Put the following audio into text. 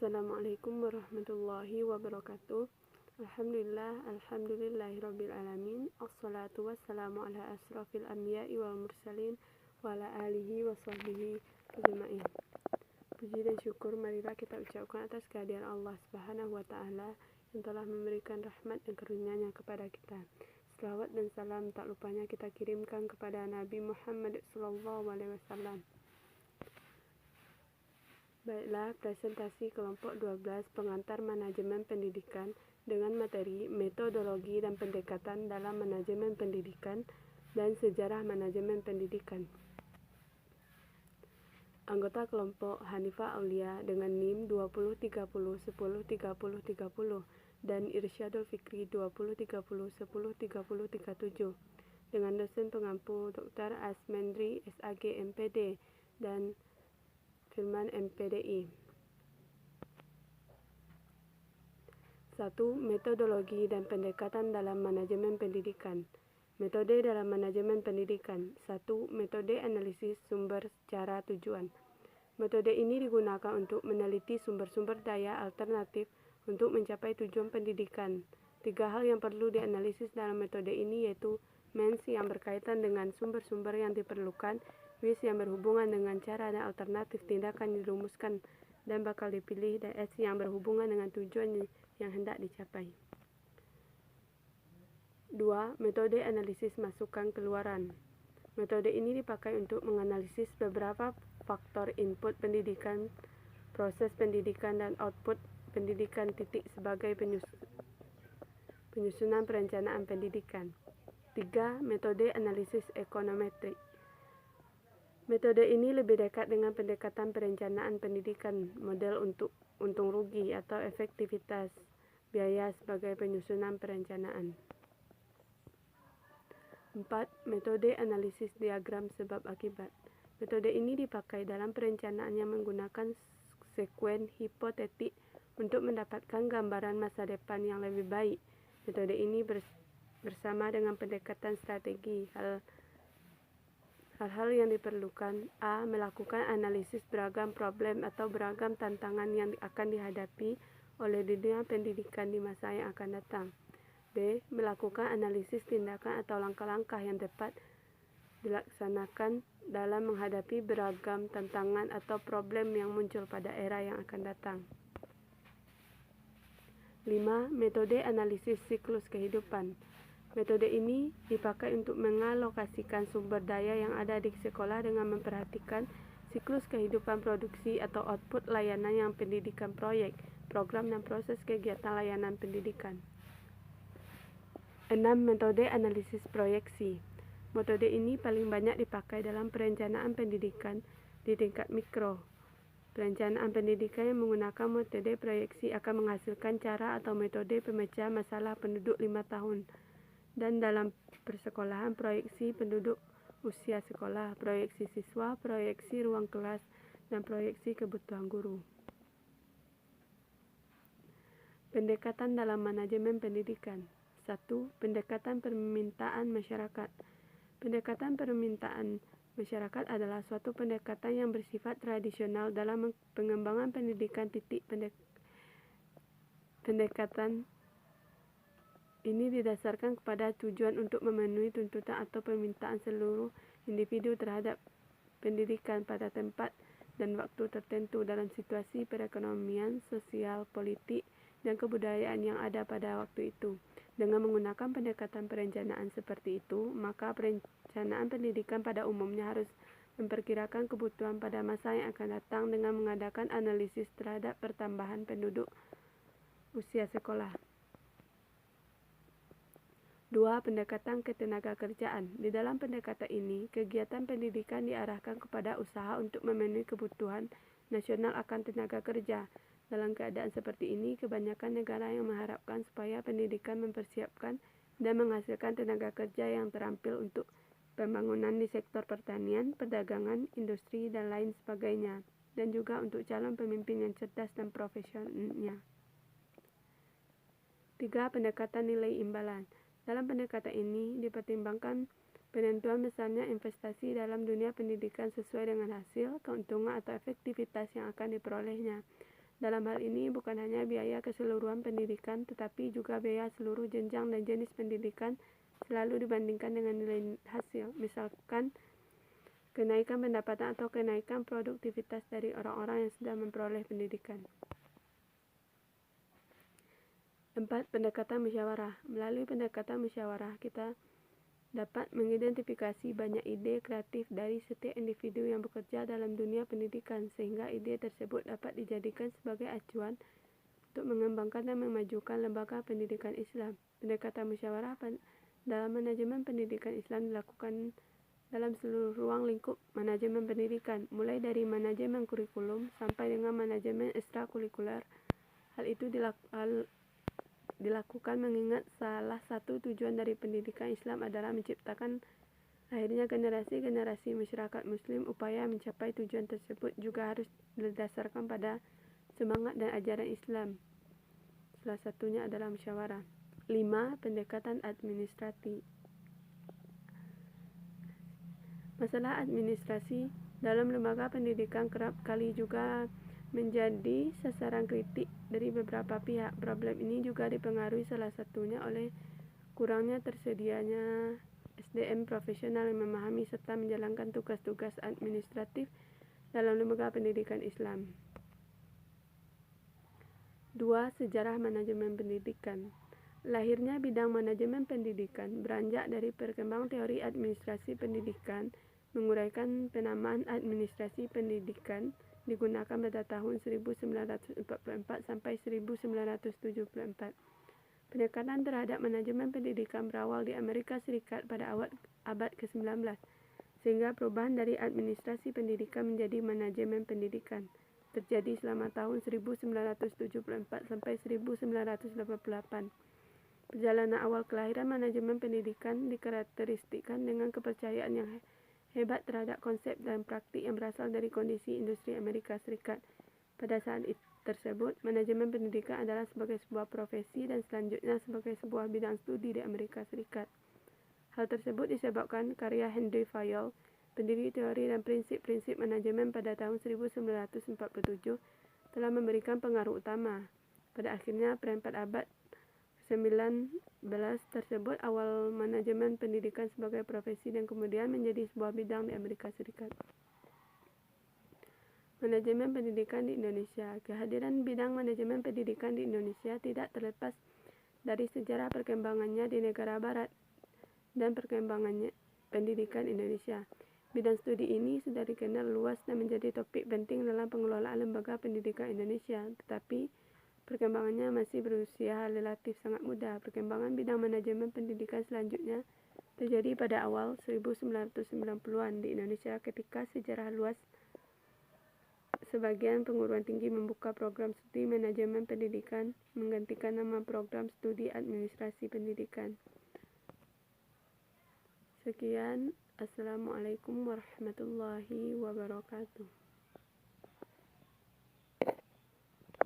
Assalamualaikum warahmatullahi wabarakatuh. Alhamdulillahirrabbilalamin. Assalatu wassalamu ala asrafil anbiya'i wal mursalin wa ala alihi wa sahbihi ajma'in. Puji dan syukur marilah kita ucapkan atas kehadiran Allah Subhanahu wa ta'ala yang telah memberikan rahmat dan karunia-Nya kepada kita. Selawat dan salam tak lupanya kita kirimkan kepada Nabi Muhammad SAW. Baiklah, presentasi kelompok 12 pengantar manajemen pendidikan dengan materi metodologi dan pendekatan dalam manajemen pendidikan dan sejarah manajemen pendidikan. Anggota kelompok Hanifah Aulia dengan NIM 2030103030 dan Irsyadul Fikri 2030103037 dengan dosen pengampu Dr. Asmendri SAG MPD dan Firman MPDI. 1. Metodologi dan pendekatan dalam manajemen pendidikan. Metode dalam manajemen pendidikan. 1. Metode analisis sumber secara tujuan. Metode ini digunakan untuk meneliti sumber-sumber daya alternatif untuk mencapai tujuan pendidikan. 3 hal yang perlu dianalisis dalam metode ini yaitu MENS yang berkaitan dengan sumber-sumber yang diperlukan, WIS yang berhubungan dengan cara dan alternatif tindakan yang dirumuskan dan bakal dipilih, dan S yang berhubungan dengan tujuan yang hendak dicapai. 2. Metode analisis masukan keluaran. Metode ini dipakai untuk menganalisis beberapa faktor input pendidikan, proses pendidikan, dan output pendidikan sebagai penyusunan perencanaan pendidikan. 3. Metode analisis ekonometrik. Metode ini lebih dekat dengan pendekatan perencanaan pendidikan, model untuk untung rugi atau efektivitas biaya sebagai penyusunan perencanaan. 4. Metode analisis diagram sebab akibat. Metode ini dipakai dalam perencanaan yang menggunakan sekuen hipotetik untuk mendapatkan gambaran masa depan yang lebih baik. Metode ini bersama dengan pendekatan strategi. Hal-hal yang diperlukan: A. Melakukan analisis beragam problem atau beragam tantangan yang akan dihadapi oleh dunia pendidikan di masa yang akan datang. B. Melakukan analisis tindakan atau langkah-langkah yang tepat dilaksanakan dalam menghadapi beragam tantangan atau problem yang muncul pada era yang akan datang. 5. Metode analisis siklus kehidupan. Metode ini dipakai untuk mengalokasikan sumber daya yang ada di sekolah dengan memperhatikan siklus kehidupan produksi atau output layanan yang pendidikan proyek, program, dan proses kegiatan layanan pendidikan. 6. Metode analisis proyeksi. Metode ini paling banyak dipakai dalam perencanaan pendidikan di tingkat mikro. Perencanaan pendidikan yang menggunakan metode proyeksi akan menghasilkan cara atau metode pemecah masalah penduduk 5 tahun. Dan dalam persekolahan, proyeksi penduduk usia sekolah, proyeksi siswa, proyeksi ruang kelas, dan proyeksi kebutuhan guru. Pendekatan dalam manajemen pendidikan. 1. Pendekatan permintaan masyarakat. Pendekatan permintaan masyarakat adalah suatu pendekatan yang bersifat tradisional dalam pengembangan pendidikan. Pendekatan ini didasarkan kepada tujuan untuk memenuhi tuntutan atau permintaan seluruh individu terhadap pendidikan pada tempat dan waktu tertentu dalam situasi perekonomian, sosial, politik, dan kebudayaan yang ada pada waktu itu. Dengan menggunakan pendekatan perencanaan seperti itu, maka perencanaan pendidikan pada umumnya harus memperkirakan kebutuhan pada masa yang akan datang dengan mengadakan analisis terhadap pertambahan penduduk usia sekolah. 2. Pendekatan ketenagakerjaan. Di dalam pendekatan ini, kegiatan pendidikan diarahkan kepada usaha untuk memenuhi kebutuhan nasional akan tenaga kerja. Dalam keadaan seperti ini, kebanyakan negara yang mengharapkan supaya pendidikan mempersiapkan dan menghasilkan tenaga kerja yang terampil untuk pembangunan di sektor pertanian, perdagangan, industri, dan lain sebagainya, dan juga untuk calon pemimpin yang cerdas dan profesionalnya. 3. Pendekatan nilai imbalan. Dalam pendekatan ini dipertimbangkan penentuan besarnya investasi dalam dunia pendidikan sesuai dengan hasil, keuntungan, atau efektivitas yang akan diperolehnya. Dalam hal ini bukan hanya biaya keseluruhan pendidikan, tetapi juga biaya seluruh jenjang dan jenis pendidikan selalu dibandingkan dengan nilai hasil. Misalkan kenaikan pendapatan atau kenaikan produktivitas dari orang-orang yang sudah memperoleh pendidikan. 4. Pendekatan musyawarah. Melalui pendekatan musyawarah, kita dapat mengidentifikasi banyak ide kreatif dari setiap individu yang bekerja dalam dunia pendidikan, sehingga ide tersebut dapat dijadikan sebagai acuan untuk mengembangkan dan memajukan lembaga pendidikan Islam. Pendekatan musyawarah dalam manajemen pendidikan Islam dilakukan dalam seluruh ruang lingkup manajemen pendidikan, mulai dari manajemen kurikulum sampai dengan manajemen ekstrakurikuler. Hal itu dilakukan mengingat salah satu tujuan dari pendidikan Islam adalah menciptakan lahirnya generasi-generasi masyarakat muslim. Upaya mencapai tujuan tersebut juga harus berdasarkan pada semangat dan ajaran Islam. Salah satunya adalah musyawarah. 5. Pendekatan administrasi. Masalah administrasi dalam lembaga pendidikan kerap kali juga menjadi sasaran kritik dari beberapa pihak. Problem ini juga dipengaruhi salah satunya oleh kurangnya tersedianya SDM profesional yang memahami serta menjalankan tugas-tugas administratif dalam lembaga pendidikan Islam. 2. Sejarah manajemen pendidikan. Lahirnya bidang manajemen pendidikan beranjak dari perkembangan teori administrasi pendidikan. Menguraikan penamaan administrasi pendidikan digunakan pada tahun 1944 sampai 1974. Pendekatan terhadap manajemen pendidikan berawal di Amerika Serikat pada abad ke-19, sehingga perubahan dari administrasi pendidikan menjadi manajemen pendidikan terjadi selama tahun 1974 sampai 1988. Perjalanan awal kelahiran manajemen pendidikan dikarakteristikkan dengan kepercayaan yang hebat terhadap konsep dan praktik yang berasal dari kondisi industri Amerika Serikat. Pada saat tersebut, manajemen pendidikan adalah sebagai sebuah profesi dan selanjutnya sebagai sebuah bidang studi di Amerika Serikat. Hal tersebut disebabkan karya Henry Fayol, pendiri teori dan prinsip-prinsip manajemen pada tahun 1947, telah memberikan pengaruh utama. Pada akhirnya perempat abad 19 tersebut, awal manajemen pendidikan sebagai profesi dan kemudian menjadi sebuah bidang di Amerika Serikat. Manajemen pendidikan di Indonesia. Kehadiran bidang manajemen pendidikan di Indonesia tidak terlepas dari sejarah perkembangannya di negara barat dan perkembangannya pendidikan Indonesia. Bidang studi ini sudah dikenal luas dan menjadi topik penting dalam pengelolaan lembaga pendidikan Indonesia, tetapi perkembangannya masih berusia relatif sangat muda. Perkembangan bidang manajemen pendidikan selanjutnya terjadi pada awal 1990-an di Indonesia ketika sejarah luas sebagian perguruan tinggi membuka program studi manajemen pendidikan menggantikan nama program studi administrasi pendidikan. Sekian, Assalamualaikum warahmatullahi wabarakatuh.